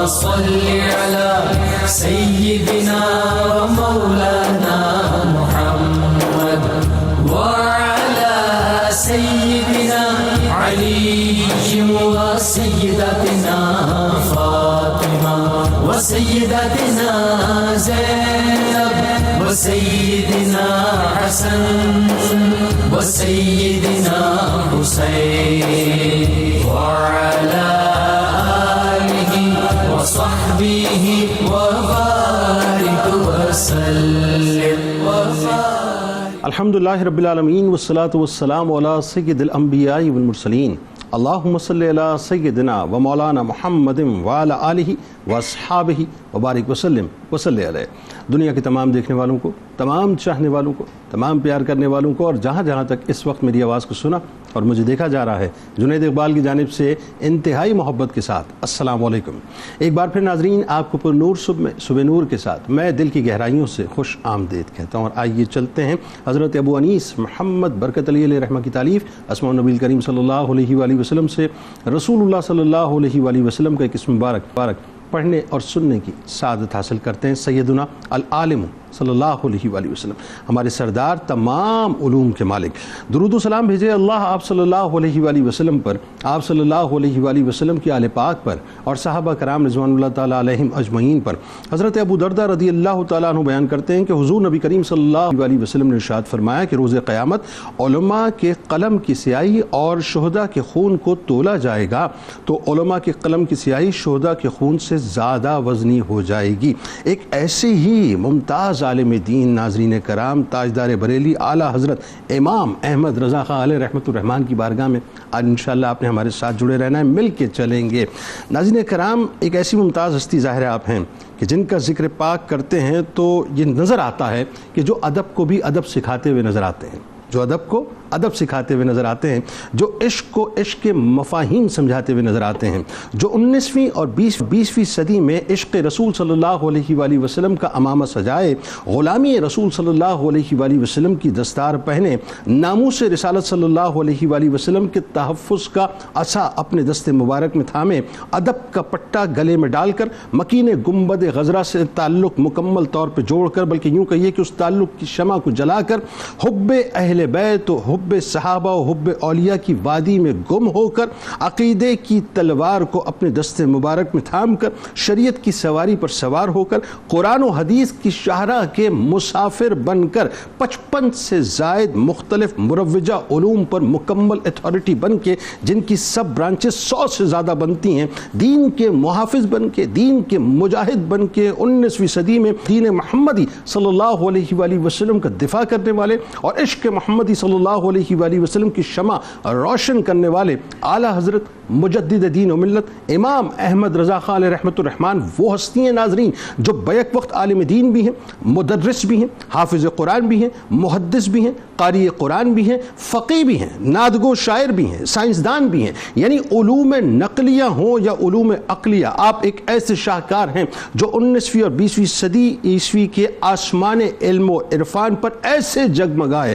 صل على سيدنا ومولانا محمد وعلى سيدنا علي وسيدتنا فاطمة وسيدتنا زينب وسيدنا حسن وسيدنا حسين وعلى آله وصحبه وبارك وسلم الحمدللہ رب العالمین والصلاة والسلام علی سید الانبیاء والمرسلین اللہم صلی علی سیدنا و مولانا محمد وعلی آلہ واصحابہ وبارک وسلم وصلی علیہ۔ دنیا کے تمام دیکھنے والوں کو، تمام چاہنے والوں کو، تمام پیار کرنے والوں کو، اور جہاں جہاں تک اس وقت میری آواز کو سنا اور مجھے دیکھا جا رہا ہے، جنید اقبال کی جانب سے انتہائی محبت کے ساتھ السلام علیکم۔ ایک بار پھر ناظرین، آپ کو پر نور صبح نور کے ساتھ میں دل کی گہرائیوں سے خوش آمدید کہتا ہوں، اور آئیے چلتے ہیں حضرت ابو انیس محمد برکت علی علیہ رحمہ کی تالیف اسماء النبی کریم صلی اللہ علیہ وآلہ وسلم سے رسول اللہ صلی اللہ علیہ وآلہ وسلم کا ایک اسم مبارک پڑھنے اور سننے کی سعادت حاصل کرتے ہیں۔ سیدنا العالم صلی اللہ علیہ وآلہ وسلم، ہمارے سردار، تمام علوم کے مالک، درود و سلام بھیجے اللہ آپ صلی اللہ علیہ وآلہ وسلم پر، آپ صلی اللہ علیہ وآلہ وسلم کی آل پاک پر، اور صحابہ کرام رضوان اللہ تعالیٰ علیہم اجمعین پر۔ حضرت ابو درداء رضی اللہ تعالیٰ عنہ بیان کرتے ہیں کہ حضور نبی کریم صلی اللہ علیہ وسلم نے ارشاد فرمایا کہ روز قیامت علماء کے قلم کی سیاہی اور شہداء کے خون کو تولا جائے گا تو علماء کے قلم کی سیاہی شہداء کے خون سے زیادہ وزنی ہو جائے گی۔ ایک ایسے ہی ممتاز عالم دین، ناظرین کرام، تاجدار بریلی اعلیٰ حضرت امام احمد رضا خان علیہ رحمۃ الرحمن کی بارگاہ میں آج انشاءاللہ آپ نے ہمارے ساتھ جڑے رہنا ہے، مل کے چلیں گے۔ ناظرین کرام، ایک ایسی ممتاز ہستی ظاہر آپ ہیں کہ جن کا ذکر پاک کرتے ہیں تو یہ نظر آتا ہے کہ جو ادب کو بھی ادب سکھاتے ہوئے نظر آتے ہیں، جو ادب کو ادب سکھاتے ہوئے نظر آتے ہیں، جو عشق کو عشق کے مفاہیم سمجھاتے ہوئے نظر آتے ہیں، جو 19ویں اور 20ویں صدی میں عشق رسول صلی اللہ علیہ وآلہ وسلم کا امامہ سجائے، غلامی رسول صلی اللہ علیہ وآلہ وسلم کی دستار پہنے، ناموس رسالت صلی اللہ علیہ وآلہ وسلم کے تحفظ کا عصا اپنے دست مبارک میں تھامے، ادب کا پٹا گلے میں ڈال کر مکین گنبد غزرہ سے تعلق مکمل طور پہ جوڑ کر، بلکہ یوں کہیے کہ اس تعلق کی شمع کو جلا کر حب اہل بیت و حب صحابہ و حب اولیاء کی وادی میں گم ہو کر، عقیدے کی تلوار کو اپنے دست مبارک میں تھام کر، شریعت کی سواری پر سوار ہو کر، قرآن و حدیث کی شاہراہ کے مسافر بن کر، 55 سے زائد مختلف مروجہ علوم پر مکمل اتھارٹی بن کے، جن کی سب برانچز 100 سے زیادہ بنتی ہیں، دین کے محافظ بن کے، دین کے مجاہد بن کے، 19ویں صدی میں دین محمدی صلی اللہ علیہ وآلہ وسلم کا دفاع کرنے والے اور عشق محمدی صلی اللہ علیہ وآلہ وسلم کی شمع روشن کرنے والے اعلیٰ حضرت مجدد دین و ملت امام احمد رضا خان علیہ رحمۃ الرحمن وہ ہستی ہیں ناظرین جو بیک وقت عالم دین بھی ہیں، مدرس بھی ہیں، حافظ قرآن بھی ہیں، محدث بھی ہیں، قاری قرآن بھی ہیں، فقی بھی ہیں، نادگو شاعر بھی ہیں، سائنسدان بھی ہیں، یعنی علوم نقلیہ ہوں یا علوم عقلیہ، آپ ایک ایسے شاہکار ہیں جو 19ویں اور 20ویں صدی عیسوی کے آسمان علم و عرفان پر ایسے جگمگائے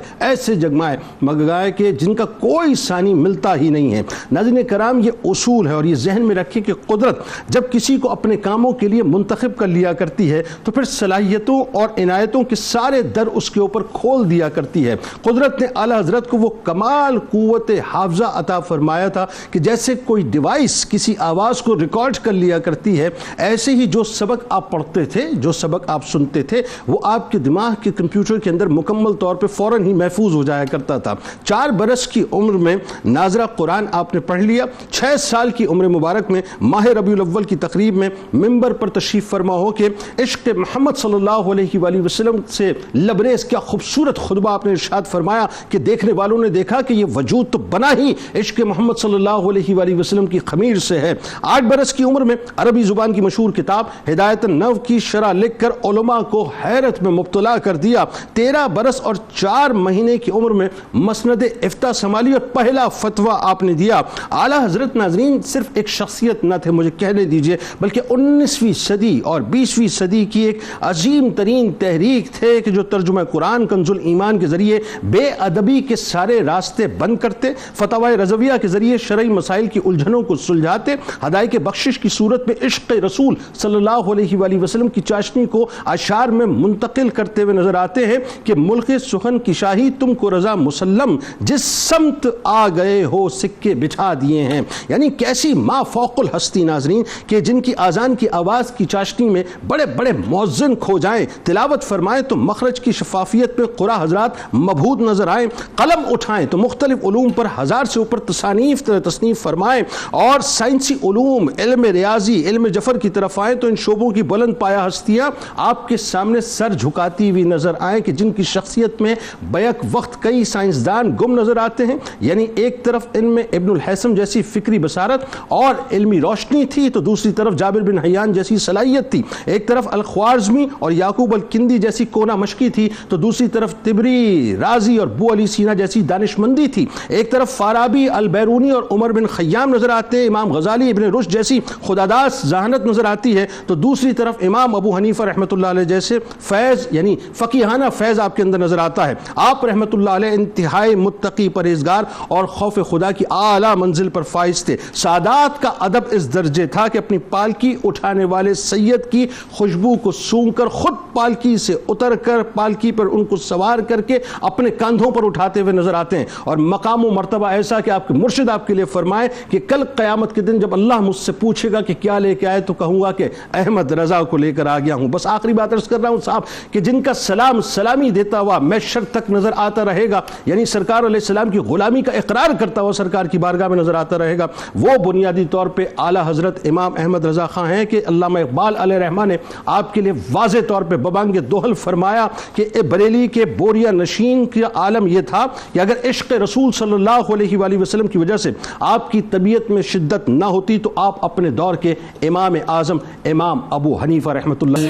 کہ جن کا کوئی ثانی ملتا ہی نہیں ہے۔ ناظرین کرام، یہ اصول ہے اور یہ ذہن میں رکھیں کہ قدرت جب کسی کو اپنے کاموں کے لیے منتخب کر لیا کرتی ہے تو پھر صلاحیتوں اور عنایتوں کے سارے در اس کے اوپر کھول دیا کرتی ہے۔ قدرت نے اعلیٰ حضرت کو وہ کمال قوت حافظہ عطا فرمایا تھا کہ جیسے کوئی ڈیوائس کسی آواز کو ریکارڈ کر لیا کرتی ہے، ایسے ہی جو سبق آپ پڑھتے تھے، جو سبق آپ سنتے تھے، وہ آپ کے دماغ کے کمپیوٹر کے اندر مکمل طور پہ فوراً ہی محفوظ ہو جایا کرتا تھا۔ 4 برس کی عمر میں ناظرہ قرآن آپ نے پڑھ لیا، 6 سال کی عمر مبارک میں ماہ ربیع الاول کی تقریب میں ممبر پر تشریف فرما ہو کے عشق محمد صلی اللہ علیہ وآلہ وسلم سے لبریز کیا خوبصورت خطبہ آپ نے ارشاد فرمایا کہ دیکھنے والوں نے دیکھا کہ یہ وجود تو بنا ہی عشق محمد صلی اللہ علیہ وآلہ وسلم کی خمیر سے ہے۔ 8 برس کی عمر میں عربی زبان کی مشہور کتاب ہدایت النحو کی شرح لکھ کر علماء کو حیرت میں مبتلا کر دیا۔ 13 برس اور 4 مہینے سالے کی عمر میں مسند افتاء سنبھالی اور پہلا فتویٰ آپ نے دیا۔ اعلیٰ حضرت ناظرین صرف ایک شخصیت نہ تھے، مجھے کہنے دیجئے، بلکہ 19ویں صدی اور 20ویں صدی کی ایک عظیم ترین تحریک تھے کہ جو ترجمہ قرآن کنز الایمان کے ذریعے بے ادبی کے سارے راستے بند کرتے، فتاوی رضویہ کے ذریعے شرعی مسائل کی الجھنوں کو سلجھاتے، ہدایت بخشش کی صورت میں عشق رسول صلی اللہ علیہ وآلہ وسلم کی چاشنی کو اشعار میں منتقل کرتے ہوئے نظر آتے ہیں کہ ملک سخن کی شاہی تم کو رضا مسلم، جس سمت آ گئے ہو سکے بٹھا دیے ہیں۔ یعنی کیسی ما فوق الہستی ناظرین کہ جن کی آذان کی آواز کی چاشنی میں بڑے بڑے مؤذن کھو جائیں، تلاوت فرمائیں تو مخرج کی شفافیت پہ قرآن حضرات مبہوت نظر آئیں، قلم اٹھائیں تو مختلف علوم پر 1000 سے اوپر تصنیف فرمائیں، اور سائنسی علوم، علم ریاضی، علم جفر کی طرف آئیں تو ان شعبوں کی بلند پایہ ہستیاں آپ کے سامنے سر جھکاتی ہوئی نظر آئیں کہ جن کی شخصیت میں بیک وقت کئی سائنسدان گم نظر آتے ہیں۔ یعنی ایک طرف ان میں ابن الحیثم جیسی فکری بصارت اور علمی روشنی تھی تو دوسری طرف جابر بن حیان جیسی صلاحیت تھی، ایک طرف الخوارزمی اور یعقوب الکندی جیسی کونا مشقی تھی تو دوسری طرف تبری، رازی اور بو علی سینا جیسی دانشمندی تھی، ایک طرف فارابی، البیرونی اور عمر بن خیام نظر آتے ہیں، امام غزالی، ابن رشد جیسی خداداس ذہانت نظر آتی ہے تو دوسری طرف امام ابو حنیفہ رحمۃ اللہ علیہ جیسے فیض، یعنی فقیہانہ فیض آپ کے اندر نظر آتا ہے۔ آپ رحمۃ اللہ علیہ انتہائی متقی، پرہیزگار اور خوف خدا کی اعلیٰ منزل پر فائز تھے۔ سادات کا ادب اس درجے تھا کہ اپنی پالکی اٹھانے والے سید کی خوشبو کو سونگھ کر خود پالکی سے اتر کر پالکی پر ان کو سوار کر کے اپنے کاندھوں پر اٹھاتے ہوئے نظر آتے ہیں، اور مقام و مرتبہ ایسا کہ آپ کے مرشد آپ کے لیے فرمائے کہ کل قیامت کے دن جب اللہ مجھ سے پوچھے گا کہ کیا لے کے آئے تو کہوں گا کہ احمد رضا کو لے کر آ گیا ہوں۔ بس آخری بات عرض کر رہا ہوں صاحب کہ جن کا سلامی دیتا ہوا محشر تک نظر آتا رہے گا، یعنی سرکار علیہ السلام کی غلامی کا اقرار کرتا ہوا سرکار کی بارگاہ میں نظر آتا رہے گا، وہ بنیادی طور پہ اعلیٰ حضرت امام احمد رضا خان ہیں کہ علامہ اقبال علیہ رحمٰن نے آپ کے لیے واضح طور پہ ببانگ دوحل فرمایا کہ بریلی کے بوریا نشین کا عالم یہ تھا کہ اگر عشق رسول صلی اللہ علیہ وآلہ وسلم کی وجہ سے آپ کی طبیعت میں شدت نہ ہوتی تو آپ اپنے دور کے امام اعظم امام ابو حنیفہ رحمۃ اللہ۔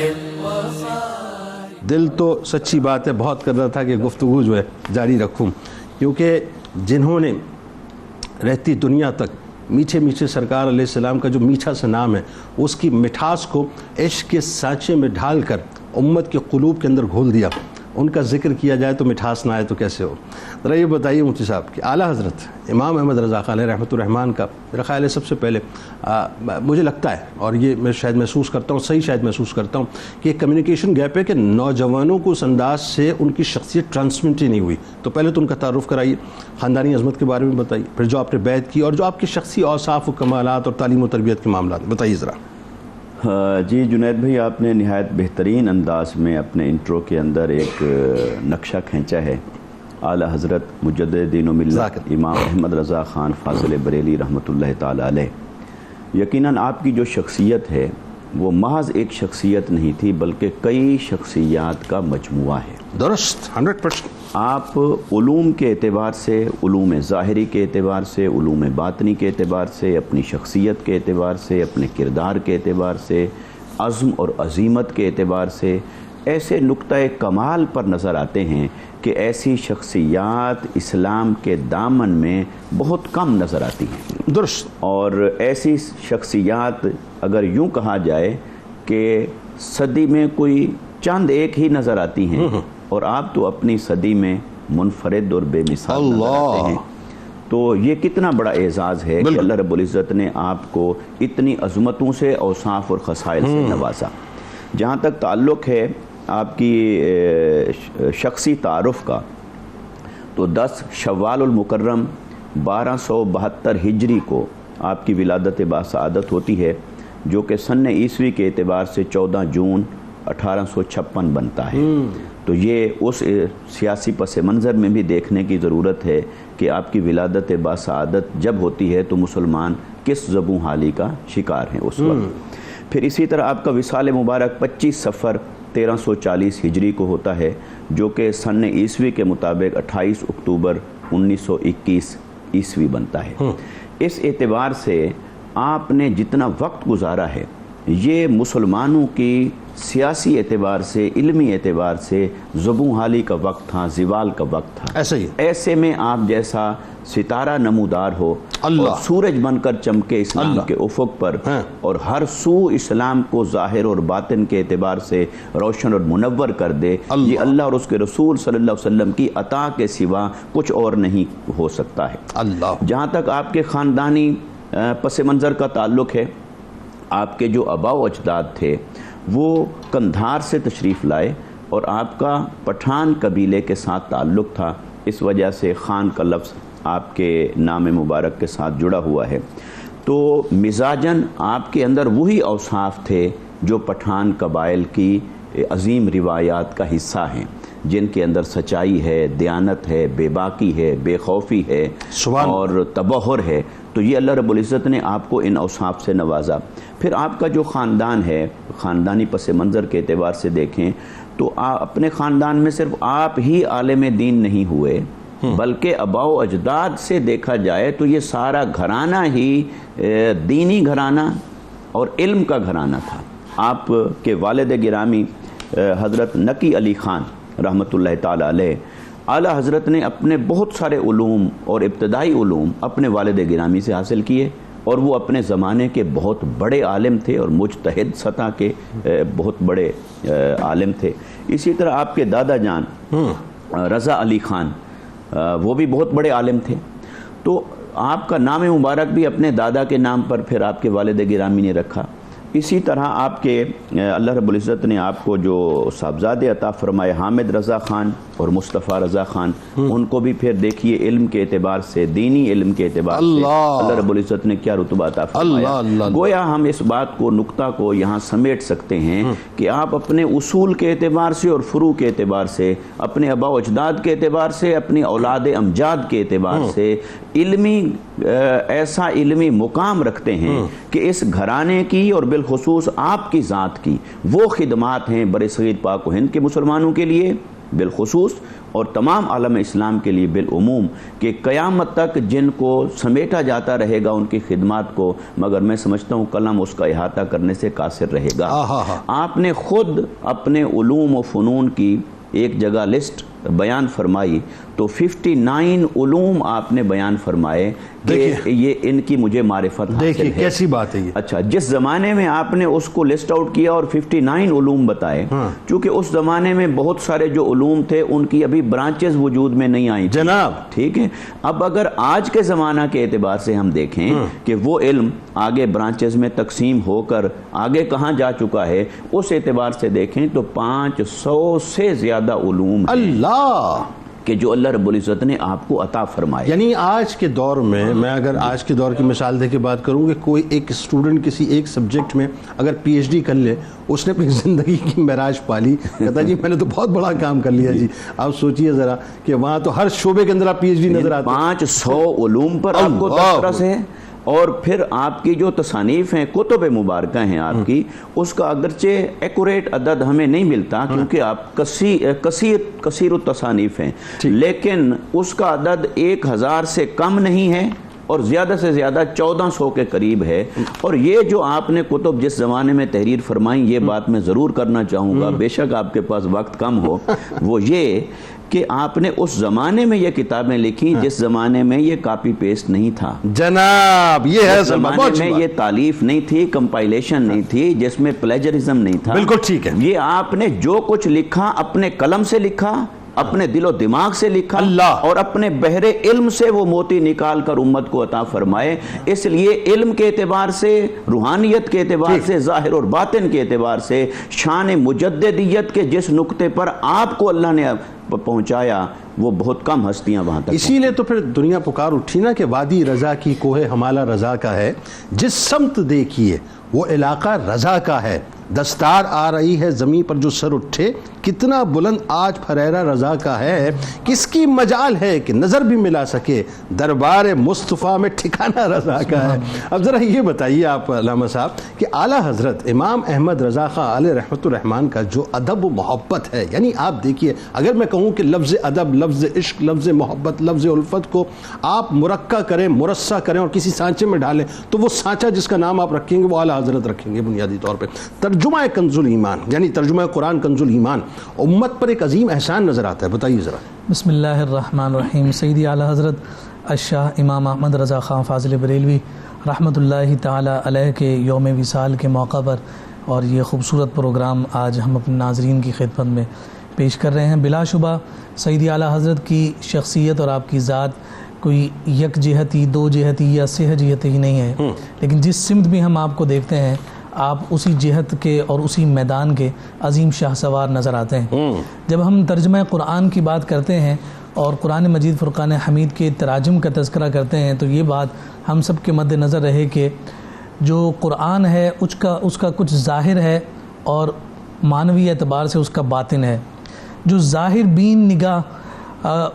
دل تو سچی بات ہے بہت کر رہا تھا کہ گفتگو جو ہے جاری رکھوں، کیونکہ جنہوں نے رہتی دنیا تک میٹھے میٹھے سرکار علیہ السلام کا جو میٹھا سا نام ہے اس کی مٹھاس کو عشق کے سانچے میں ڈھال کر امت کے قلوب کے اندر گھول دیا، ان کا ذکر کیا جائے تو مٹھاس نہ آئے تو کیسے ہو؟ ذرا یہ بتائیے مفتی صاحب کہ اعلیٰ حضرت امام احمد رضا خان علیہ رحمۃ الرحمٰن کا میرا خیال ہے سب سے پہلے مجھے لگتا ہے، اور یہ میں شاید محسوس کرتا ہوں، صحیح شاید محسوس کرتا ہوں کہ ایک کمیونیکیشن گیپ ہے کہ نوجوانوں کو اس انداز سے ان کی شخصیت ٹرانسمٹ ہی نہیں ہوئی۔ تو پہلے تو ان کا تعارف کرائیے، خاندانی عظمت کے بارے میں بتائیے، پھر جو آپ نے بیعت کی اور جو آپ کے شخصی اوصاف و کمالات اور تعلیم و تربیت کے معاملات بتائیے ذرا۔ جی جنید بھائی، آپ نے نہایت بہترین انداز میں اپنے انٹرو کے اندر ایک نقشہ کھینچا ہے اعلیٰ حضرت مجدد دین و ملت امام احمد رضا خان فاضل بریلی رحمۃ اللہ تعالی علیہ۔ یقیناً آپ کی جو شخصیت ہے وہ محض ایک شخصیت نہیں تھی بلکہ کئی شخصیات کا مجموعہ ہے۔ درست، 100%۔ آپ علوم کے اعتبار سے، علوم ظاہری کے اعتبار سے، علوم باطنی کے اعتبار سے، اپنی شخصیت کے اعتبار سے، اپنے کردار کے اعتبار سے، عزم اور عزیمت کے اعتبار سے ایسے نقطۂ کمال پر نظر آتے ہیں کہ ایسی شخصیات اسلام کے دامن میں بہت کم نظر آتی ہیں۔ درست۔ اور ایسی شخصیات اگر یوں کہا جائے کہ صدی میں کوئی چند ایک ہی نظر آتی ہیں، اور آپ تو اپنی صدی میں منفرد اور بے مثال نظر آتے ہیں، تو یہ کتنا بڑا اعزاز ہے کہ اللہ رب العزت نے آپ کو اتنی عظمتوں سے، اوصاف اور خصائل سے نوازا۔ جہاں تک تعلق ہے آپ کی شخصی تعارف کا، تو 10 شوال المکرم 1272 ہجری کو آپ کی ولادت باسعادت ہوتی ہے، جو کہ سن عیسوی کے اعتبار سے 14 جون 1856 بنتا ہے۔ تو یہ اس سیاسی پس منظر میں بھی دیکھنے کی ضرورت ہے کہ آپ کی ولادت باسعادت جب ہوتی ہے تو مسلمان کس زبوں حالی کا شکار ہیں اس وقت۔ پھر اسی طرح آپ کا وصال مبارک 25 صفر 1340 ہجری کو ہوتا ہے، جو کہ سن عیسوی کے مطابق 28 اکتوبر 1921 عیسوی بنتا ہے۔ اس اعتبار سے آپ نے جتنا وقت گزارا ہے یہ مسلمانوں کی سیاسی اعتبار سے، علمی اعتبار سے زبوں حالی کا وقت تھا، زوال کا وقت تھا. ایسا ہی ایسے میں آپ جیسا ستارہ نمودار ہو اللہ، اور سورج بن کر چمکے اسلام اللہ کے افق پر، ہاں، اور ہر سو اسلام کو ظاہر اور باطن کے اعتبار سے روشن اور منور کر دے، اللہ، یہ اللہ اور اس کے رسول صلی اللہ علیہ وسلم کی عطا کے سوا کچھ اور نہیں ہو سکتا ہے. اللہ. جہاں تک آپ کے خاندانی پس منظر کا تعلق ہے، آپ کے جو آباء و اجداد تھے وہ قندھار سے تشریف لائے اور آپ کا پٹھان قبیلے کے ساتھ تعلق تھا، اس وجہ سے خان کا لفظ آپ کے نام مبارک کے ساتھ جڑا ہوا ہے. تو مزاجاً آپ کے اندر وہی اوصاف تھے جو پٹھان قبائل کی عظیم روایات کا حصہ ہیں، جن کے اندر سچائی ہے، دیانت ہے، بے باکی ہے، بے خوفی ہے اور تبحر ہے. تو یہ اللہ رب العزت نے آپ کو ان اوصاف سے نوازا. پھر آپ کا جو خاندان ہے، خاندانی پس منظر کے اعتبار سے دیکھیں تو اپنے خاندان میں صرف آپ ہی عالم دین نہیں ہوئے، بلکہ آباء و اجداد سے دیکھا جائے تو یہ سارا گھرانہ ہی دینی گھرانہ اور علم کا گھرانہ تھا. آپ کے والد گرامی حضرت نقی علی خان رحمۃ اللہ تعالی علیہ، اعلیٰ حضرت نے اپنے بہت سارے علوم اور ابتدائی علوم اپنے والد گرامی سے حاصل کیے، اور وہ اپنے زمانے کے بہت بڑے عالم تھے اور مجتہد سطح کے بہت بڑے عالم تھے. اسی طرح آپ کے دادا جان رضا علی خان وہ بھی بہت بڑے عالم تھے. تو آپ کا نام مبارک بھی اپنے دادا کے نام پر پھر آپ کے والد گرامی نے رکھا. اسی طرح آپ کے اللہ رب العزت نے آپ کو جو صاحبزادے عطا فرمائے حامد رضا خان اور مصطفیٰ رضا خان، ان کو بھی پھر دیکھیے علم کے اعتبار سے، دینی علم کے اعتبار سے اللہ رب العزت نے کیا رتبہ عطا فرمایا. گویا ہم اس بات کو، نقطہ کو یہاں سمیٹ سکتے ہیں کہ آپ اپنے اصول کے اعتبار سے اور فروع کے اعتبار سے، اپنے آباء و اجداد کے اعتبار سے، اپنی اولاد امجاد کے اعتبار سے علمی ایسا علمی مقام رکھتے ہیں کہ اس گھرانے کی اور بالخصوص آپ کی ذات کی وہ خدمات ہیں برصغیر پاک و ہند کے مسلمانوں کے لیے بالخصوص اور تمام عالم اسلام کے لیے بالعموم، کہ قیامت تک جن کو سمیٹا جاتا رہے گا ان کی خدمات کو، مگر میں سمجھتا ہوں قلم اس کا احاطہ کرنے سے قاصر رہے گا. آپ نے خود اپنے علوم و فنون کی ایک جگہ لسٹ بیان فرمائی تو 59 علوم آپ نے بیان فرمائے کہ یہ ان کی مجھے معرفت حاصل ہے. دیکھیے کیسی بات ہے یہ. اچھا، جس زمانے میں آپ نے اس کو لسٹ آؤٹ کیا اور 59 علوم بتائے، چونکہ اس زمانے میں بہت سارے جو علوم تھے ان کی ابھی برانچز وجود میں نہیں آئی جناب. ٹھیک ہے. اب اگر آج کے زمانہ کے اعتبار سے ہم دیکھیں کہ وہ علم آگے برانچز میں تقسیم ہو کر آگے کہاں جا چکا ہے، اس اعتبار سے دیکھیں تو 500 سے زیادہ علوم اللہ کہ جو اللہ رب العزت نے آپ کو عطا فرمائے. یعنی آج کے دور میں اگر آج کے دور کی مثال دے کے بات کروں کہ کوئی ایک اسٹوڈنٹ کسی ایک سبجیکٹ میں اگر پی ایچ ڈی کر لے، اس نے اپنی زندگی کی معراج پالی، کہتا جی میں نے تو بہت بڑا کام کر لیا. جی آپ سوچئے ذرا کہ وہاں تو ہر شعبے کے اندر آپ پی ایچ ڈی نظر آتے ہیں. 500 علوم پر آپ کو دسترس ہے. اور پھر آپ کی جو تصانیف ہیں، کتب مبارکہ ہیں آپ کی، اس کا اگرچہ ایکوریٹ عدد ہمیں نہیں ملتا کیونکہ آپ کثیر التصانیف ہیں، لیکن اس کا عدد 1000 سے کم نہیں ہے اور زیادہ سے زیادہ 1400 کے قریب ہے. اور یہ جو آپ نے کتب جس زمانے میں تحریر فرمائیں، یہ بات میں ضرور کرنا چاہوں گا، بے شک آپ کے پاس وقت کم ہو، وہ یہ کہ آپ نے اس زمانے میں یہ کتابیں لکھی جس زمانے میں یہ کاپی پیسٹ نہیں تھا. جناب یہ ہے زمانے میں یہ تالیف نہیں تھی، کمپائلیشن نہیں تھی، جس میں پلیجرزم نہیں تھا. بالکل ٹھیک ہے. یہ آپ نے جو کچھ لکھا اپنے قلم سے لکھا، اپنے دل و دماغ سے لکھا اور اپنے بحر علم سے وہ موتی نکال کر امت کو عطا فرمائے. اس لیے علم کے اعتبار سے، روحانیت کے اعتبار سے، ظاہر اور باطن کے اعتبار سے، شان مجددیت کے جس نقطے پر آپ کو اللہ نے پہنچایا وہ بہت کم ہستیاں وہاں تک. اسی لیے تو پھر دنیا پکار اٹھی نا کہ وادی رضا کی کوہ ہمالہ رضا کا ہے، جس سمت دیکھیے وہ علاقہ رضا کا ہے. دستار آ رہی ہے زمین پر جو سر اٹھے کتنا بلند آج فریرہ رضا کا ہے، کس کی مجال ہے کہ نظر بھی ملا سکے، دربار مصطفیٰ میں ٹھکانہ رضا کا ہے۔ اب ذرا یہ بتائیے آپ علامہ صاحب کہ اعلیٰ حضرت امام احمد رضا خان علیہ رحمۃ الرحمن کا جو ادب و محبت ہے، یعنی آپ دیکھیے اگر میں کہوں کہ لفظ ادب، لفظ عشق، لفظ محبت، لفظ الفت کو آپ مرقع کریں، مرصع کریں اور کسی سانچے میں ڈالیں تو وہ سانچہ جس کا نام آپ رکھیں گے وہ اعلیٰ حضرت رکھیں گے بنیادی طور پہ۔ ترجمہ کنز الایمان یعنی ترجمہ قرآن کنز الایمان، امت پر ایک عظیم احسان نظر آتا ہے، بتائیے ذرا۔ بسم اللہ الرحمن الرحیم۔ سیدی اعلیٰ حضرت الشاہ امام احمد رضا خان فاضل بریلوی رحمۃ اللہ تعالی علیہ کے یوم وصال کے موقع پر اور یہ خوبصورت پروگرام آج ہم اپنے ناظرین کی خدمت میں پیش کر رہے ہیں۔ بلا شبہ سیدی اعلیٰ حضرت کی شخصیت اور آپ کی ذات کوئی یک جہتی، دو جہتی یا سہ جہتی ہی نہیں ہے، لیکن جس سمت بھی ہم آپ کو دیکھتے ہیں آپ اسی جہت کے اور اسی میدان کے عظیم شاہ سوار نظر آتے ہیں۔ جب ہم ترجمہ قرآن کی بات کرتے ہیں اور قرآن مجید فرقان حمید کے تراجم کا تذکرہ کرتے ہیں تو یہ بات ہم سب کے مد نظر رہے کہ جو قرآن ہے اس کا کچھ ظاہر ہے اور معنوی اعتبار سے اس کا باطن ہے۔ جو ظاہر بین نگاہ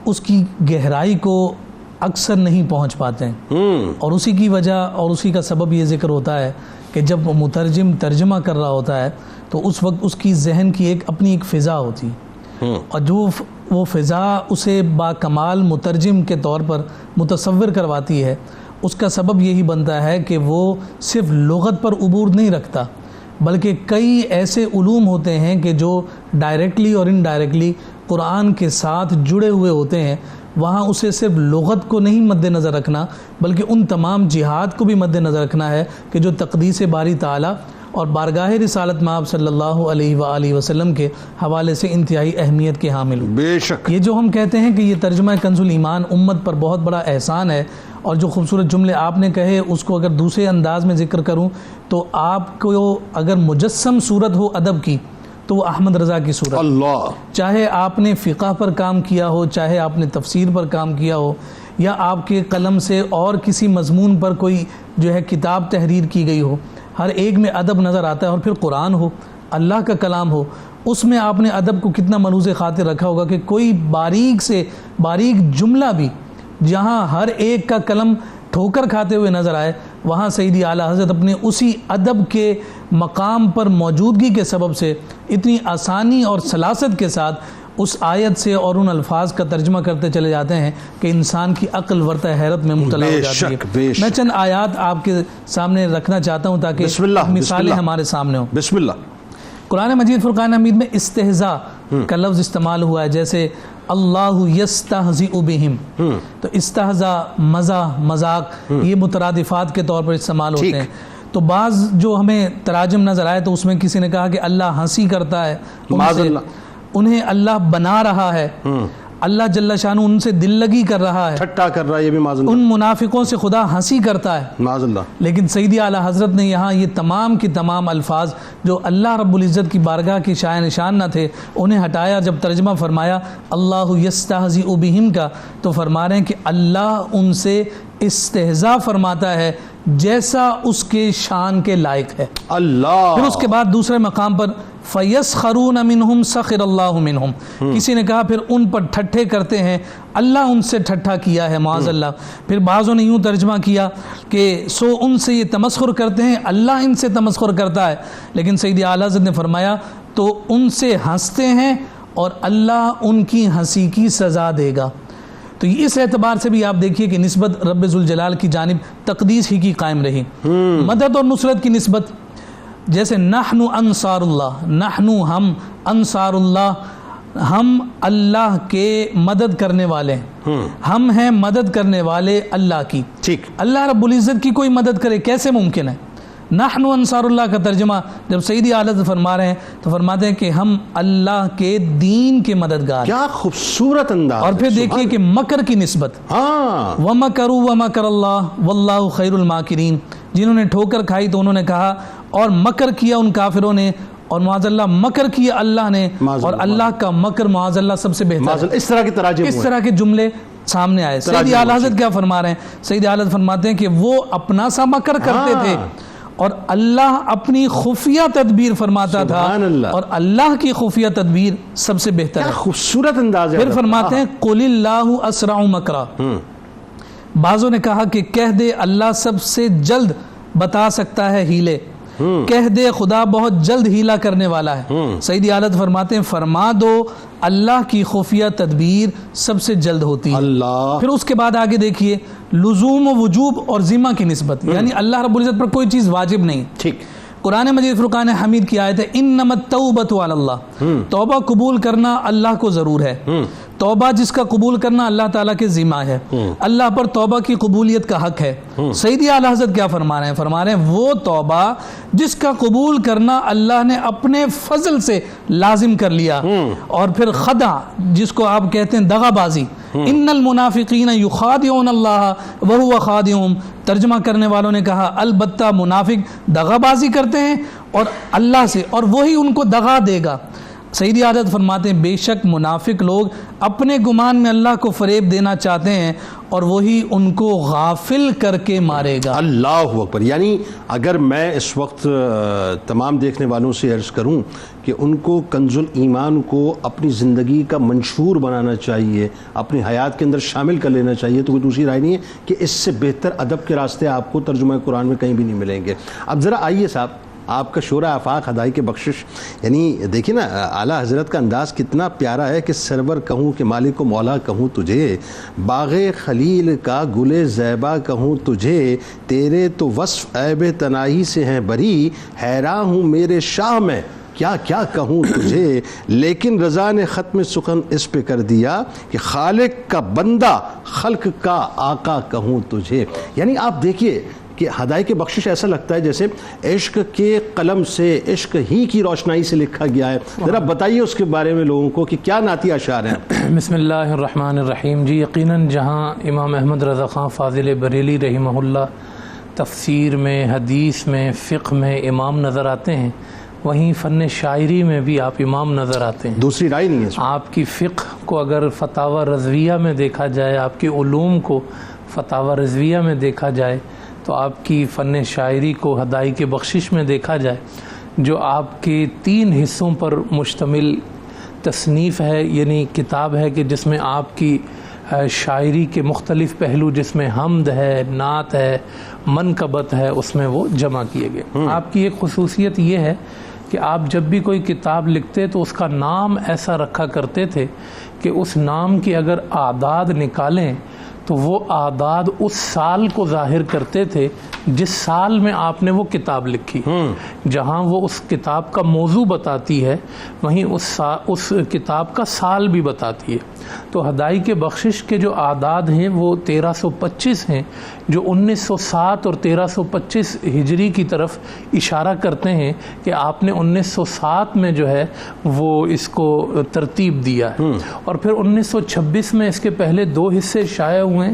اس کی گہرائی کو اکثر نہیں پہنچ پاتے ہیں، اور اسی کی وجہ اور اسی کا سبب یہ ذکر ہوتا ہے کہ جب مترجم ترجمہ کر رہا ہوتا ہے تو اس وقت اس کی ذہن کی اپنی ایک فضا ہوتی ہے، اور جو وہ فضا اسے با کمال مترجم کے طور پر متصور کرواتی ہے، اس کا سبب یہی بنتا ہے کہ وہ صرف لغت پر عبور نہیں رکھتا بلکہ کئی ایسے علوم ہوتے ہیں کہ جو ڈائریکٹلی اور انڈائریکٹلی قرآن کے ساتھ جڑے ہوئے ہوتے ہیں۔ وہاں اسے صرف لغت کو نہیں مد نظر رکھنا بلکہ ان تمام جہاد کو بھی مد نظر رکھنا ہے کہ جو تقدیس باری تعالیٰ اور بارگاہ رسالت مآب صلی اللہ علیہ وآلہ وسلم کے حوالے سے انتہائی اہمیت کے حامل ہوں۔ بے شک یہ جو ہم کہتے ہیں کہ یہ ترجمہ کنز الایمان امت پر بہت بڑا احسان ہے، اور جو خوبصورت جملے آپ نے کہے اس کو اگر دوسرے انداز میں ذکر کروں تو آپ کو اگر مجسم صورت ہو ادب کی تو وہ احمد رضا کی صورت، اللہ، چاہے آپ نے فقہ پر کام کیا ہو، چاہے آپ نے تفسیر پر کام کیا ہو، یا آپ کے قلم سے اور کسی مضمون پر کوئی جو ہے کتاب تحریر کی گئی ہو، ہر ایک میں ادب نظر آتا ہے۔ اور پھر قرآن ہو، اللہ کا کلام ہو، اس میں آپ نے ادب کو کتنا ملحوظ خاطر رکھا ہوگا کہ کوئی باریک سے باریک جملہ بھی جہاں ہر ایک کا قلم ٹھوکر کھاتے ہوئے نظر آئے وہاں سیدی اعلیٰ حضرت اپنے اسی ادب کے مقام پر موجودگی کے سبب سے اتنی آسانی اور سلاست کے ساتھ اس آیت سے اور ان الفاظ کا ترجمہ کرتے چلے جاتے ہیں کہ انسان کی عقل ورطہ حیرت میں مبتلا ہو جاتی ہے۔ میں چند آیات آپ کے سامنے رکھنا چاہتا ہوں تاکہ مثالیں ہمارے سامنے ہوں۔ بسم اللہ۔ قرآن مجید فرقان حمید میں استہزاء کا لفظ استعمال ہوا ہے، جیسے اللہ یستہزئ بہم، تو استہزاء مزاح مذاق یہ مترادفات کے طور پر استعمال ہوتے ہیں۔ تو بعض جو ہمیں تراجم نظر آئے تو اس میں کسی نے کہا کہ اللہ ہنسی کرتا ہے، انہیں اللہ بنا رہا ہے، اللہ جل شانہ ان سے دل لگی کر رہا ہے، ٹھٹا کر رہا ہے، یہ بھی معاذ اللہ، ان منافقوں سے خدا ہنسی کرتا ہے، معاذ اللہ۔ لیکن سیدی اعلیٰ حضرت نے یہاں یہ تمام کی تمام الفاظ جو اللہ رب العزت کی بارگاہ کی شائع نشان نہ تھے انہیں ہٹایا۔ جب ترجمہ فرمایا اللہ یستہزئ بہم کا تو فرما رہے ہیں کہ اللہ ان سے استہزاء فرماتا ہے جیسا اس کے شان کے لائق ہے۔ اللہ، پھر اس کے بعد دوسرے مقام پر فَيَسْخَرُونَ مِنْهُمْ سَخِرَ اللَّهُ مِنْهُمْ، کسی نے کہا پھر ان پر ٹھٹھے کرتے ہیں، اللہ ان سے ٹھٹھا کیا ہے معاذ اللہ۔ پھر بعضوں نے یوں ترجمہ کیا کہ سو ان سے یہ تمسخر کرتے ہیں، اللہ ان سے تمسخر کرتا ہے، لیکن سیدی اعلیٰ حضرت نے فرمایا تو ان سے ہنستے ہیں اور اللہ ان کی ہنسی کی سزا دے گا۔ تو اس اعتبار سے بھی آپ دیکھیے کہ نسبت رب ذوالجلال کی جانب تقدیس ہی کی قائم رہی۔ مدد اور نصرت کی نسبت، جیسے نحن انصار اللہ، نحن ہم انصار اللہ، ہم اللہ کے مدد کرنے والے ہیں، ہم ہیں مدد کرنے والے اللہ کی۔ ٹھیک، اللہ رب العزت کی کوئی مدد کرے کیسے ممکن ہے؟ نحن انصار اللہ کا ترجمہ جب سیدی اعلیٰ فرما رہے ہیں تو فرماتے ہیں کہ ہم اللہ کے دین کے مددگار۔ کیا خوبصورت انداز۔ اور پھر دیکھیے کہ مکر کی نسبت، وَمَكَرُوا وَمَكَرَ اللَّهُ وَاللَّهُ خَيْرُ الْمَاكِرِينَ، جنہوں نے ٹھوکر کھائی تو انہوں نے کہا اور مکر کیا ان کافروں نے، اور معاذ اللہ مکر کیا اللہ نے، اور اللہ کا مکر معاذ اللہ سب سے بہتر ہے۔ اس طرح کے تراجم، اس طرح کے جملے سامنے آئے۔ سیدی اعلیٰ حضرت کیا فرما رہے ہیں؟ سیدی اعلیٰ حضرت فرماتے ہیں کہ وہ اپنا سا مکر کرتے تھے اور اللہ اپنی خفیہ تدبیر فرماتا تھا سبحان اللہ۔ اور اللہ کی خفیہ تدبیر سب سے بہتر کیا ہے۔ خوبصورت انداز ہے۔ پھر فرماتے ہیں قُلِ اللَّهُ أَسْرَعُ مَكْرًا، بعضوں نے کہا کہ کہہ دے اللہ سب سے جلد بتا سکتا ہے ہیلے، کہہ دے خدا بہت جلد ہیلا کرنے والا ہے۔ سیدی حالت فرماتے ہیں فرما دو اللہ کی خفیہ تدبیر سب سے جلد ہوتی ہے۔ اللہ، پھر اس کے بعد آگے دیکھیے لزوم و وجوب اور ذمہ کی نسبت، یعنی اللہ رب العزت پر کوئی چیز واجب نہیں۔ ٹھیک، قرآن مجید فرقان حمید کی آیت ہے انما التوبۃ علی اللہ، توبہ قبول کرنا اللہ کو ضرور ہے، توبہ جس کا قبول کرنا اللہ تعالیٰ کے ذمہ ہے، اللہ پر توبہ کی قبولیت کا حق ہے۔ سیدی اعلیٰ حضرت کیا فرما رہے ہیں؟ فرما رہے ہیں وہ توبہ جس کا قبول کرنا اللہ نے اپنے فضل سے لازم کر لیا، اور پھر خدع جس کو آپ کہتے ہیں دغا بازی، ان المنافقین یخادعون اللہ وہو خادعہم، ترجمہ کرنے والوں نے کہا البتہ منافق دغا بازی کرتے ہیں اور اللہ سے، اور وہی ان کو دغا دے گا۔ سیدی حضرت فرماتے ہیں بے شک منافق لوگ اپنے گمان میں اللہ کو فریب دینا چاہتے ہیں اور وہی ان کو غافل کر کے مارے گا۔ اللہ اکبر۔ یعنی اگر میں اس وقت تمام دیکھنے والوں سے عرض کروں کہ ان کو کنز الایمان کو اپنی زندگی کا منشور بنانا چاہیے، اپنی حیات کے اندر شامل کر لینا چاہیے، تو کوئی دوسری رائے نہیں ہے کہ اس سے بہتر ادب کے راستے آپ کو ترجمہ قرآن میں کہیں بھی نہیں ملیں گے۔ اب ذرا آئیے صاحب، آپ کا شورہ آفاق ہدائی کے بخشش، یعنی دیکھیں نا اعلیٰ حضرت کا انداز کتنا پیارا ہے کہ سرور کہوں کہ مالک و مولا کہوں تجھے، باغ خلیل کا گل زیبا کہوں تجھے، تیرے تو وصف عیب تناہی سے ہیں بری، حیراں ہوں میرے شاہ میں کیا کیا کہوں تجھے، لیکن رضا نے ختم سخن اس پہ کر دیا کہ خالق کا بندہ خلق کا آقا کہوں تجھے۔ یعنی آپ دیکھیے کہ ہدایت کے بخشش ایسا لگتا ہے جیسے عشق کے قلم سے، عشق ہی کی روشنائی سے لکھا گیا ہے۔ ذرا بتائیے اس کے بارے میں لوگوں کو کہ کیا نعتی اشعار ہیں۔ بسم اللہ الرحمن الرحیم۔ جی یقیناً جہاں امام احمد رضا خان فاضل بریلی رحمہ اللہ تفسیر میں، حدیث میں، فقہ میں امام نظر آتے ہیں، وہیں فن شاعری میں بھی آپ امام نظر آتے ہیں۔ دوسری رائے نہیں ہے اس میں۔ آپ کی فقہ کو اگر فتاوی رضویہ میں دیکھا جائے، آپ کے علوم کو فتاوی رضویہ میں دیکھا جائے، تو آپ کی فن شاعری کو ہدائی کے بخشش میں دیکھا جائے، جو آپ کے 3 حصوں پر مشتمل تصنیف ہے، یعنی کتاب ہے کہ جس میں آپ کی شاعری کے مختلف پہلو، جس میں حمد ہے، نعت ہے، منقبت ہے، اس میں وہ جمع کیے گئے۔ آپ کی ایک خصوصیت یہ ہے کہ آپ جب بھی کوئی کتاب لکھتے تو اس کا نام ایسا رکھا کرتے تھے کہ اس نام کی اگر اعداد نکالیں تو وہ اعداد اس سال کو ظاہر کرتے تھے جس سال میں آپ نے وہ کتاب لکھی۔ جہاں وہ اس کتاب کا موضوع بتاتی ہے، وہیں اس کتاب کا سال بھی بتاتی ہے۔ تو ہدائی کے بخشش کے جو اعداد ہیں وہ 1325 ہیں، جو 1907 اور 1325 ہجری کی طرف اشارہ کرتے ہیں کہ آپ نے 1907 میں جو ہے وہ اس کو ترتیب دیا ہے، اور پھر 1926 میں اس کے پہلے 2 حصے شائع ہوئے،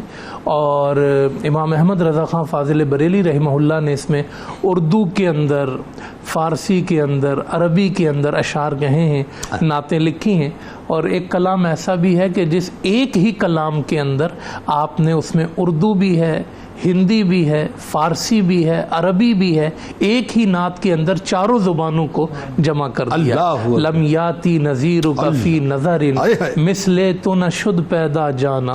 اور امام احمد رضا خان فاضل بریلی رحمہ اللہ نے اس میں اردو کے اندر، فارسی کے اندر، عربی کے اندر اشعار کہے ہیں، نعتیں لکھی ہیں، اور ایک کلام ایسا بھی ہے کہ جس ایک ہی کلام کے اندر آپ نے اس میں اردو بھی ہے، ہندی بھی ہے، فارسی بھی ہے، عربی بھی ہے، ایک ہی نعت کے اندر 4 زبانوں کو جمع کر دیا۔ لم یاتی نذیرک فی نظر مثل تو نہ شد پیدا جانا،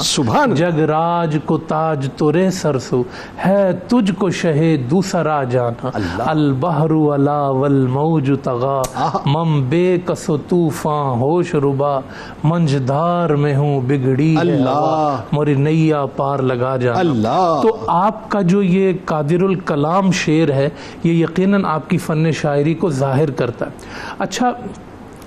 جگ راج کو تاج ترے سرسو ہے تجھ کو شہ دوسرا جانا، البحر علا والموج طغا مم بے کس و طوفان ہوش ربا، منجدار میں ہوں بگڑی ہے ہوا موری نیا پار لگا جانا۔ تو آپ کا جو یہ قادر الکلام شعر ہے، یہ یقیناً آپ کی فن شاعری کو ظاہر کرتا ہے۔ اچھا،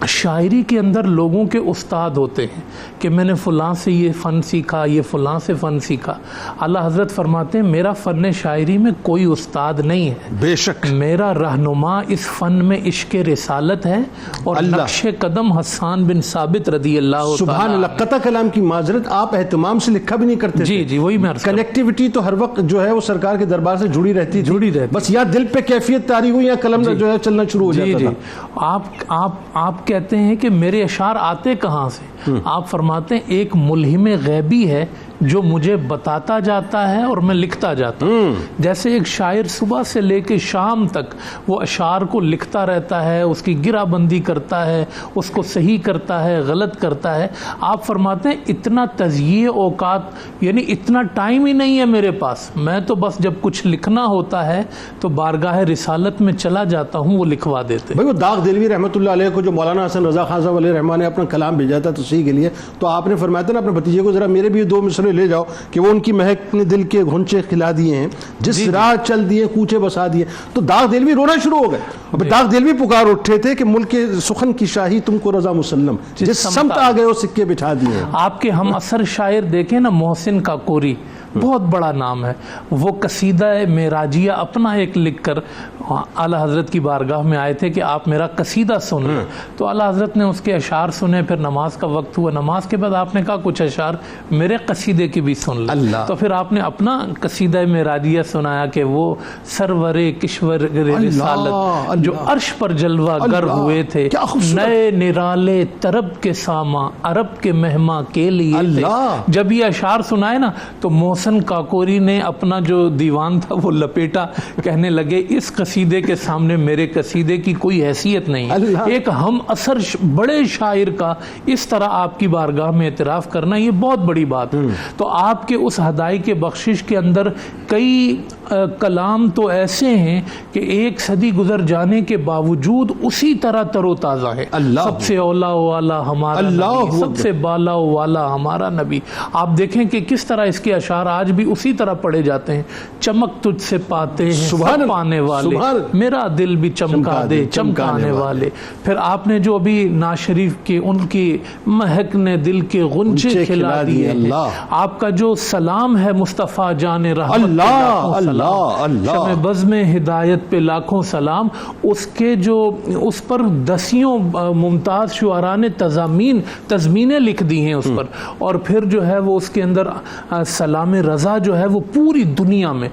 شاعری کے اندر لوگوں کے استاد ہوتے ہیں کہ میں نے فلاں سے یہ فن سیکھا، یہ فلاں سے فن سیکھا۔ اعلیٰ حضرت فرماتے ہیں میرا فن شاعری میں کوئی استاد نہیں ہے، بے شک میرا رہنما اس فن میں عشق رسالت ہے، اور نقش قدم حسان بن ثابت رضی اللہ سبحان اللہ۔ قطع کلام کی معذرت، آپ اہتمام سے لکھا بھی نہیں کرتے؟ جی جی، وہی میں عرض کرتا ہوں۔ کنیکٹیوٹی تو ہر وقت جو ہے وہ سرکار کے دربار سے جڑی رہتی تھی، بس یا دل پہ کیفیت طاری ہوئی یا قلم جو ہے چلنا شروع ہو جاتا تھا۔ آپ کہتے ہیں کہ میرے اشعار آتے کہاں سے؟ آپ فرماتے ہیں ایک ملہم غیبی ہے جو مجھے بتاتا جاتا ہے اور میں لکھتا جاتا ہوں. جیسے ایک شاعر صبح سے لے کے شام تک وہ اشعار کو لکھتا رہتا ہے, اس کی گرہ بندی کرتا ہے, اس کو صحیح کرتا ہے, غلط کرتا ہے. آپ فرماتے ہیں اتنا تضییع اوقات, یعنی اتنا ٹائم ہی نہیں ہے میرے پاس. میں تو بس جب کچھ لکھنا ہوتا ہے تو بارگاہ رسالت میں چلا جاتا ہوں, وہ لکھوا دیتے. بھائی وہ داغ دلوی رحمۃ اللہ علیہ کو جو مولانا حسن رضا خان صاحب علیہ رحمٰن نے اپنا کلام بھیجا تھا تصحیح کے لیے, تو آپ نے فرمایا تھا نا اپنے بھتیجے کو ذرا میرے بھی 2 مصرے لے جاؤ کہ وہ ان کی مہک نے دل کے گھونچے کھلا دیے ہیں, جس راہ چل دیے کوچے بسا دیے. تو داغ دلوی رونا شروع ہو گئے. اب داغ دلوی پکار اٹھے تھے کہ ملک سخن کی شاہی تم کو رضا مسلم, جس سمت آ گئے وہ سکے بٹھا دیے. آپ کے ہم اثر شاعر دیکھیں نا, محسن کاکوری بہت بڑا نام ہے. وہ قصیدہ معراجیہ اپنا ایک لکھ کر اعلیٰ حضرت کی بارگاہ میں آئے تھے کہ آپ میرا قصیدہ سن لیں. تو اعلیٰ حضرت نے اس کے اشعار سنے. پھر نماز کا وقت ہوا, نماز کے بعد آپ نے کہا کچھ اشعار میرے قصیدے کی بھی سن لیں. تو پھر آپ نے اپنا قصیدہ معراجیہ سنایا کہ وہ سرور کشور رسالت جو عرش پر جلوہ گر ہوئے تھے, نئے نرالے طرب کے ساما عرب کے مہماں کے لیے تھے. جب یہ اشعار سنائے نا تو محسن کاکوری نے اپنا جو دیوان تھا وہ لپیٹا, کہنے لگے اس قصیدے کے سامنے میرے قصیدے کی کوئی حیثیت نہیں. ایک ہم اثر بڑے شاعر کا اس طرح آپ کی بارگاہ میں اعتراف کرنا یہ بہت بڑی بات ہے. تو آپ کے اس ہدائی کے بخشش کے اندر کئی کلام تو ایسے ہیں کہ 1 صدی گزر جانے کے باوجود اسی طرح تر و تازہ ہے. سب سے اولا والا ہمارا نبی, سب سے بالا والا ہمارا نبی. آپ دیکھیں کہ کس طرح اس کے اشعار آج بھی اسی طرح پڑھے جاتے ہیں. چمک تجھ سے پاتے ہیں سب پانے والے, میرا دل بھی چمکا دے چمکانے والے. پھر آپ نے جو ابھی ناز شریف کے ان کی مہک نے دل کے غنچے کھلا دیے ہیں. آپ کا جو سلام ہے مصطفیٰ جان رحمت شمع بزم ہدایت پہ لاکھوں سلام, اس کے جو اس پر دسیوں ممتاز شعراء نے تضمینیں لکھ دی ہیں اس پر. اور پھر جو ہے وہ اس کے اندر سلام رضا جو ہے وہ پوری دنیا میں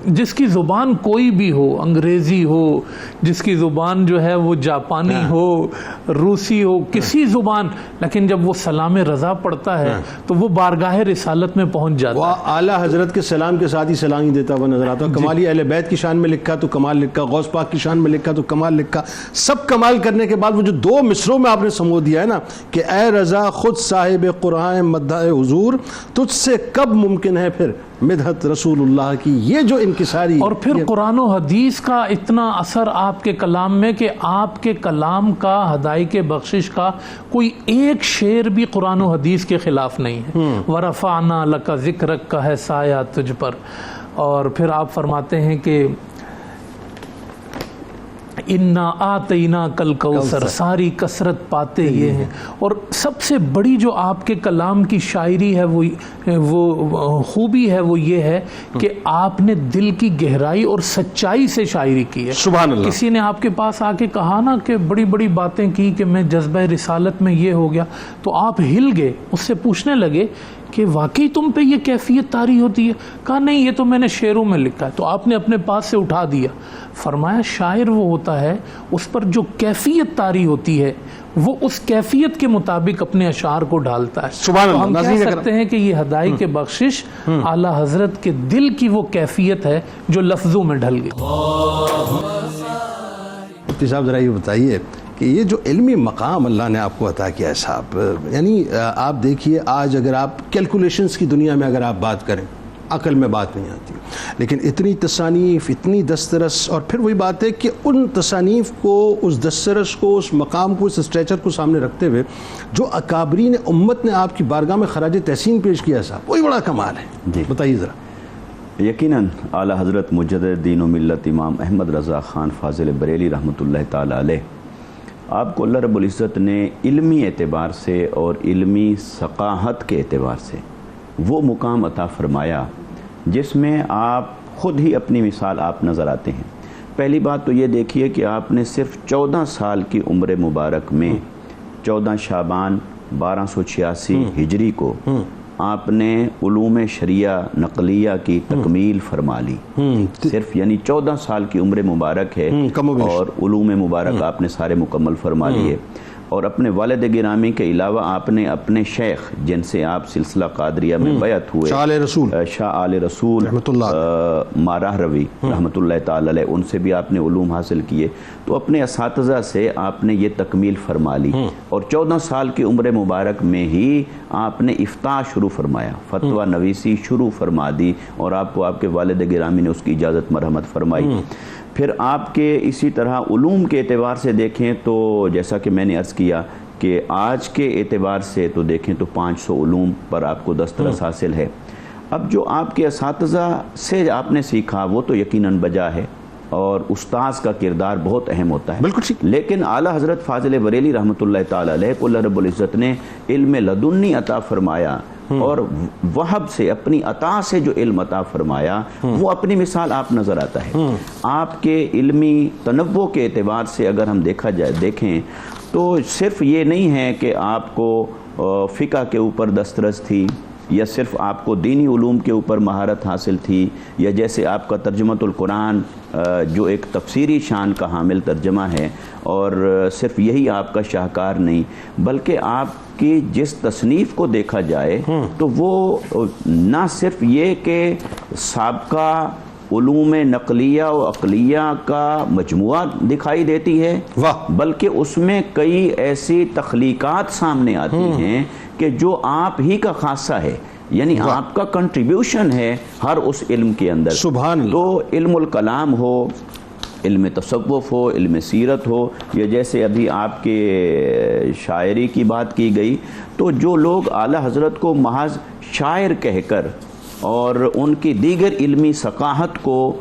جس کی زبان کوئی بھی ہو, انگریزی ہو, جس کی زبان جو ہے وہ جاپانی ہو, روسی ہو, کسی زبان, لیکن جب وہ سلام رضا پڑھتا ہے تو وہ بارگاہ رسالت میں پہنچ جاتا ہے. وہ اعلیٰ حضرت کے سلام کے ساتھ ہی سلام ہی دیتا ہوا نظر آتا ہے. کمالی اہل بیت کی شان میں لکھا تو کمال لکھا, غوث پاک کی شان میں لکھا تو کمال لکھا. سب کمال کرنے کے بعد وہ جو 2 مصروں میں آپ نے سمو دیا ہے نا کہ اے رضا خود صاحب قرآن مدح حضور, تجھ سے کب ممکن ہے پھر مدحت رسول اللہ کی. یہ جو انکساری, اور پھر قرآن و حدیث کا اتنا اثر آپ کے کلام میں کہ آپ کے کلام کا ہدائی کے بخشش کا کوئی ایک شعر بھی قرآن و حدیث کے خلاف نہیں ہے. وَرَفَعْنَا لَكَ ذِكْرَكَ کا ہے سایہ تجھ پر. اور پھر آپ فرماتے ہیں کہ انا آتینا کل کوثر, ساری کثرت پاتے یہ ہیں. اور سب سے بڑی جو آپ کے کلام کی شاعری ہے وہ خوبی ہے وہ یہ ہے کہ آپ نے دل کی گہرائی اور سچائی سے شاعری کی ہے. سبحان اللہ. کسی نے آپ کے پاس آ کے کہا نا کہ بڑی بڑی باتیں کی کہ میں جذبہ رسالت میں یہ ہو گیا, تو آپ ہل گئے, اس سے پوچھنے لگے کہ واقعی تم پہ یہ کیفیت طاری ہوتی ہے؟ کہا نہیں, یہ تو میں نے شعروں میں لکھا ہے. تو آپ نے اپنے پاس سے اٹھا دیا. فرمایا شاعر وہ ہوتا ہے اس پر جو کیفیت طاری ہوتی ہے وہ اس کیفیت کے مطابق اپنے اشعار کو ڈالتا ہے. سبحان اللہ. ہم کہہ سکتے ہیں کہ یہ ہدائی کے بخشش اعلیٰ حضرت کے دل کی وہ کیفیت ہے جو لفظوں میں ڈھل گئی. مفتی صاحب ذرا یہ بتائیے کہ یہ جو علمی مقام اللہ نے آپ کو عطا کیا ہے صاحب, یعنی آپ دیکھیے آج اگر آپ کیلکولیشنز کی دنیا میں اگر آپ بات کریں, عقل میں بات نہیں آتی, لیکن اتنی تصانیف, اتنی دسترس, اور پھر وہی بات ہے کہ ان تصانیف کو, اس دسترس کو, اس مقام کو, اس اسٹریچر کو سامنے رکھتے ہوئے جو اکابرین امت نے آپ کی بارگاہ میں خراج تحسین پیش کیا صاحب, وہی بڑا کمال ہے. جی بتائیے ذرا. یقیناً اعلیٰ حضرت مجدد دین و ملت امام احمد رضا خان فاضل بریلی رحمۃ اللہ تعالی علیہ, آپ کو اللہ رب العزت نے علمی اعتبار سے اور علمی ثقافت کے اعتبار سے وہ مقام عطا فرمایا جس میں آپ خود ہی اپنی مثال آپ نظر آتے ہیں. پہلی بات تو یہ دیکھیے کہ آپ نے صرف 14 سال کی عمر مبارک میں 14 شعبان 1286 ہجری کو آپ نے علوم شریعہ نقلیہ کی تکمیل فرما لی. صرف یعنی 14 سال کی عمر مبارک ہے اور علوم مبارک آپ نے سارے مکمل فرما لیے. اور اپنے والد گرامی کے علاوہ آپ نے اپنے شیخ جن سے آپ سلسلہ قادریہ میں بیعت ہوئے، شاہ آل رسول رحمۃ اللہ ماراہ روی رحمۃ اللہ تعالی علیہ، ان سے بھی آپ نے علوم حاصل کیے، تو اپنے اساتذہ سے آپ نے یہ تکمیل فرما لی، اور 14 سال کی عمر مبارک میں ہی آپ نے افتاء شروع فرمایا، فتویٰ نویسی شروع فرما دی، اور آپ کو آپ کے والد گرامی نے اس کی اجازت مرحمت فرمائی۔ پھر آپ کے اسی طرح علوم کے اعتبار سے دیکھیں تو جیسا کہ میں نے عرض کیا کہ آج کے اعتبار سے تو دیکھیں تو 500 علوم پر آپ کو دسترس حاصل ہے۔ اب جو آپ کے اساتذہ سے آپ نے سیکھا وہ تو یقیناً بجا ہے، اور استاذ کا کردار بہت اہم ہوتا ہے، بالکل ٹھیک، لیکن اعلیٰ حضرت فاضل بریلی رحمۃ اللہ تعالی علیہ کو اللہ رب العزت نے علم لدنی عطا فرمایا، اور وہب سے اپنی عطا سے جو علم عطا فرمایا وہ اپنی مثال آپ نظر آتا ہے۔ آپ کے علمی تنوع کے اعتبار سے اگر ہم دیکھیں تو صرف یہ نہیں ہے کہ آپ کو فقہ کے اوپر دسترس تھی، یا صرف آپ کو دینی علوم کے اوپر مہارت حاصل تھی، یا جیسے آپ کا ترجمۃ القرآن جو ایک تفسیری شان کا حامل ترجمہ ہے، اور صرف یہی آپ کا شاہکار نہیں، بلکہ آپ کی جس تصنیف کو دیکھا جائے تو وہ نہ صرف یہ کہ سابقہ علوم نقلیہ و عقلیہ کا مجموعہ دکھائی دیتی ہے، بلکہ اس میں کئی ایسی تخلیقات سامنے آتی ہیں کہ جو آپ ہی کا خاصہ ہے، یعنی آپ کا کنٹریبیوشن ہے ہر اس علم کے اندر۔ سبحان اللہ۔ تو علم الکلام ہو، علم تصوف ہو، علم سیرت ہو، یا جیسے ابھی آپ کے شاعری کی بات کی گئی، تو جو لوگ اعلیٰ حضرت کو محض شاعر کہہ کر اور ان کی دیگر علمی ثقافت کو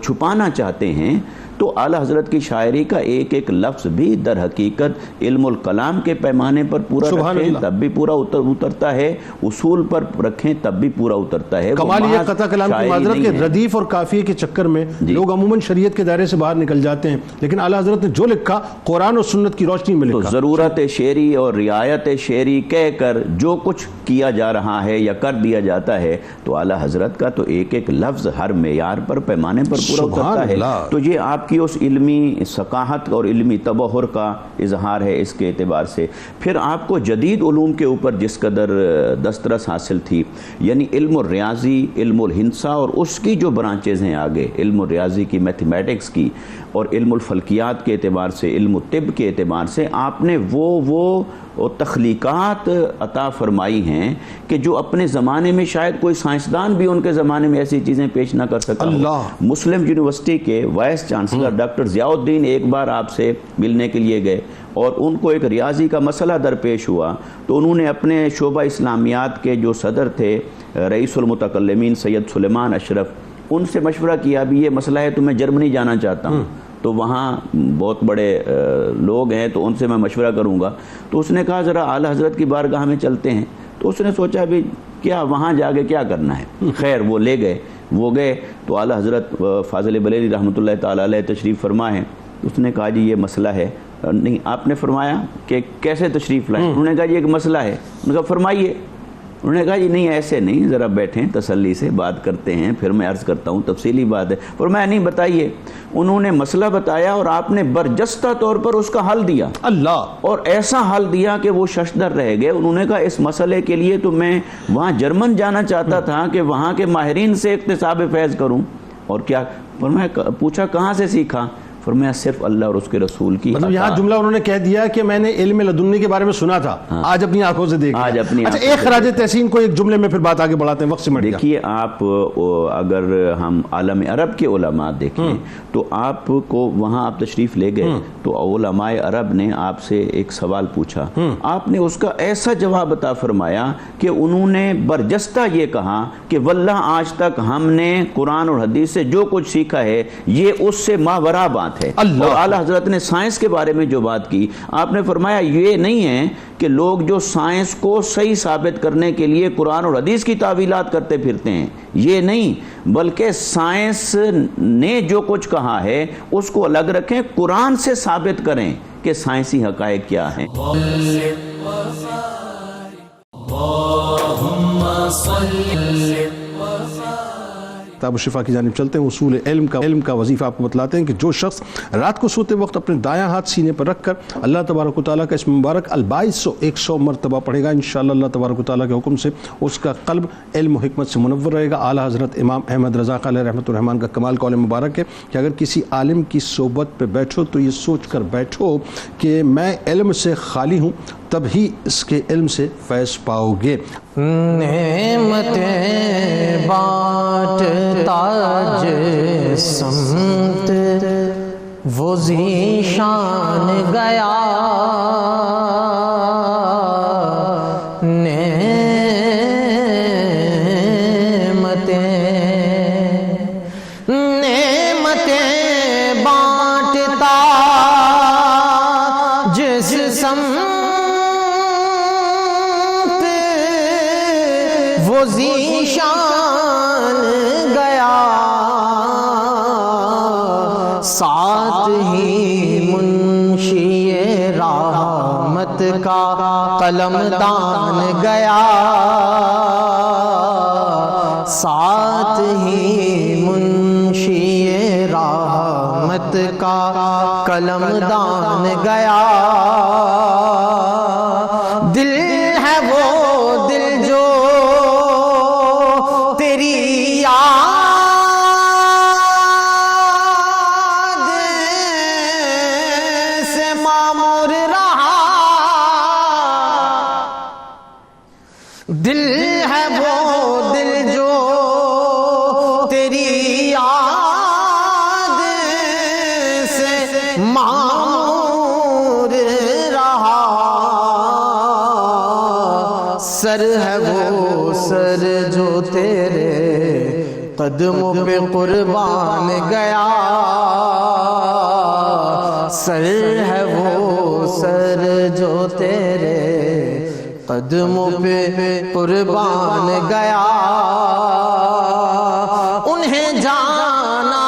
چھپانا چاہتے ہیں، تو اعلیٰ حضرت کی شاعری کا ایک ایک لفظ بھی در حقیقت علم الکلام کے پیمانے پر پورا رکھیں تب بھی پورا اترتا ہے، اصول پر رکھیں تب بھی پورا اترتا ہے۔ کمال یہ قطع کلام کی معذرت کے ردیف اور قافیے کے چکر میں لوگ عموماً شریعت کے دائرے سے باہر نکل جاتے ہیں، لیکن اعلیٰ حضرت نے جو لکھا قرآن اور سنت کی روشنی میں لکھا۔ تو ضرورت شعری اور رعایت شعری کہہ کر جو کچھ کیا جا رہا ہے یا کر دیا جاتا ہے، تو اعلیٰ حضرت کا تو ایک ایک لفظ ہر معیار پر پیمانے پر پورا اترتا ہے۔ تو یہ آپ کی اس علمی ثقافت اور علمی تبحر کا اظہار ہے اس کے اعتبار سے۔ پھر آپ کو جدید علوم کے اوپر جس قدر دسترس حاصل تھی، یعنی علم الریاضی، علم الہندسہ اور اس کی جو برانچز ہیں آگے، علم الریاضی کی، میتھمیٹکس کی، اور علم الفلکیات کے اعتبار سے، علم الطب کے اعتبار سے آپ نے وہ تخلیقات عطا فرمائی ہیں کہ جو اپنے زمانے میں شاید کوئی سائنسدان بھی ان کے زمانے میں ایسی چیزیں پیش نہ کر سکا۔ مسلم یونیورسٹی کے وائس چانسلر ڈاکٹر ضیاء الدین ایک بار آپ سے ملنے کے لیے گئے، اور ان کو ایک ریاضی کا مسئلہ درپیش ہوا، تو انہوں نے اپنے شعبہ اسلامیات کے جو صدر تھے رئیس المتکلمین سید سلیمان اشرف، ان سے مشورہ کیا بھی یہ مسئلہ ہے تو میں جرمنی جانا چاہتا ہوں، تو وہاں بہت بڑے لوگ ہیں تو ان سے میں مشورہ کروں گا۔ تو اس نے کہا ذرا اعلیٰ حضرت کی بارگاہ میں چلتے ہیں۔ تو اس نے سوچا بھی کیا وہاں جا کے کیا کرنا ہے، خیر وہ لے گئے، وہ گئے تو اعلیٰ حضرت فاضل بریلی رحمۃ اللہ تعالی علیہ تشریف فرما ہے۔ اس نے کہا جی یہ مسئلہ ہے، نہیں آپ نے فرمایا کہ کیسے تشریف لائیں؟ انہوں نے کہا جی ایک مسئلہ ہے۔ انہوں نے کہا فرمائیے۔ انہوں نے کہا جی نہیں ایسے نہیں، ذرا بیٹھیں تسلی سے بات کرتے ہیں، پھر میں عرض کرتا ہوں، تفصیلی بات ہے۔ فرمایا نہیں بتائیے۔ انہوں نے مسئلہ بتایا اور آپ نے برجستہ طور پر اس کا حل دیا، اللہ، اور ایسا حل دیا کہ وہ ششدر رہ گئے۔ انہوں نے کہا اس مسئلے کے لیے تو میں وہاں جرمن جانا چاہتا تھا کہ وہاں کے ماہرین سے اکتساب فیض کروں، اور کیا فرمایا، پوچھا کہاں سے سیکھا؟ فرمایا صرف اللہ اور اس کے رسول کی۔ مطلب یہاں جملہ انہوں نے کہہ دیا کہ میں نے علم لدنی کے بارے میں سنا تھا، آج اپنی آنکھوں سے دیکھا۔ اچھا ایک خراج تحسین کو ایک جملے میں پھر بات آگے بڑھاتے ہیں، وقت سے مٹ گیا۔ دیکھیے آپ اگر ہم عالم عرب کے علماء دیکھیں تو آپ کو وہاں آپ تشریف لے گئے تو علماء عرب نے آپ سے ایک سوال پوچھا، آپ نے اس کا ایسا جواب عطا فرمایا کہ انہوں نے برجستہ یہ کہا کہ واللہ آج تک ہم نے قرآن اور حدیث سے جو کچھ سیکھا ہے یہ اس سے ماورا بات ہے۔ اور اعلیٰ حضرت نے سائنس کے بارے میں جو بات کی، آپ نے فرمایا یہ نہیں ہے کہ لوگ جو سائنس کو صحیح ثابت کرنے کے لیے قرآن اور حدیث کی تعویلات کرتے پھرتے ہیں، یہ نہیں، بلکہ سائنس نے جو کچھ کہا ہے اس کو الگ رکھیں، قرآن سے ثابت کریں کہ سائنسی حقائق کیا ہیں۔ اللهم صل کتاب الشفا کی جانب چلتے ہیں. اصول علم کا وظیفہ آپ کو بتلاتے ہیں کہ جو شخص رات کو سوتے وقت اپنے دایاں ہاتھ سینے پر رکھ کر اللہ تبارک و تعالیٰ کا اسم مبارک البائس 100 مرتبہ پڑھے گا، انشاءاللہ اللہ تبارک و تعالیٰ کے حکم سے اس کا قلب علم و حکمت سے منور رہے گا. اعلیٰ حضرت امام احمد رضا خان علیہ رحمۃ الرحمن کا کمال قول مبارک ہے کہ اگر کسی عالم کی صحبت پہ بیٹھو تو یہ سوچ کر بیٹھو کہ میں علم سے خالی ہوں، تب ہی اس کے علم سے فیض پاؤ گے. نعمتیں بانٹتا سمت وہ ذیشان گیا، نعمتیں بانٹتا جس سمت وہ ذیشان گیا، ساتھ ہی منشی رحمت کا قلم دان گیا، ساتھ ہی منشی رحمت کا قلم دان گیا. دل ہے وہ دل جو تیری یاد سے معمور رہا، دل ہے وہ دل جو تیری یاد سے معمور رہا، سر ہے وہ سر جو تیرے قدموں پہ قربان گیا، سر ہے وہ سر جو تیرے قدموں پہ قربان گیا. انہیں جانا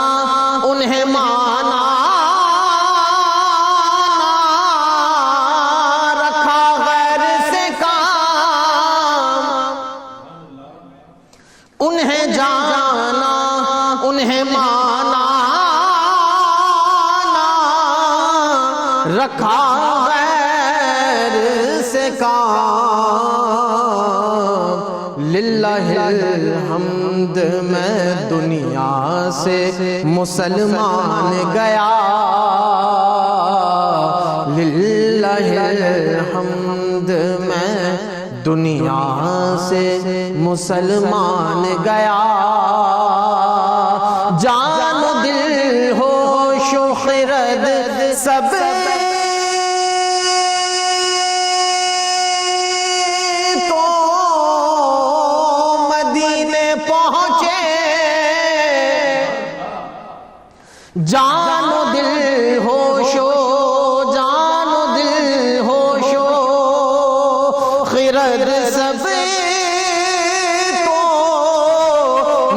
انہیں مانا رکھا غیر سے کام، انہیں جانا انہیں مانا رکھا غیر سے کام. للہ الحمد میں دنیا سے مسلمان گیا، للہ الحمد میں دنیا سے مسلمان گیا. جان و دل ہوش و خرد سب تو مدینے پہنچے، جان و دل ہوش و جان و دل ہوش و خرد سب تو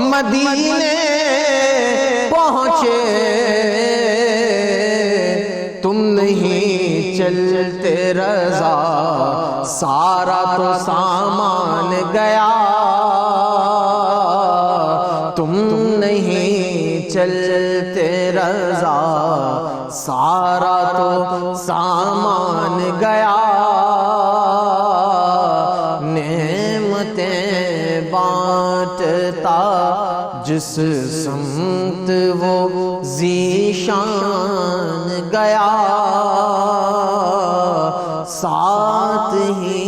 مدینے پہنچے. تم نہیں چلتے رضا سارا تو سامان گیا، تم نہیں چلتے رضا سارا تو سامان گیا. نعمتیں بانٹتا جس سمت وہ ذیشان گیا، ساتھ ہی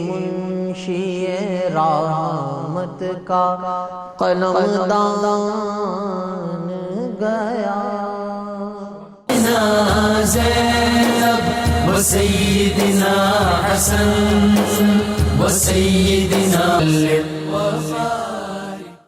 منشی رحمت کا قلم دان گیا. زینب و سیدنا حسن و سیدنا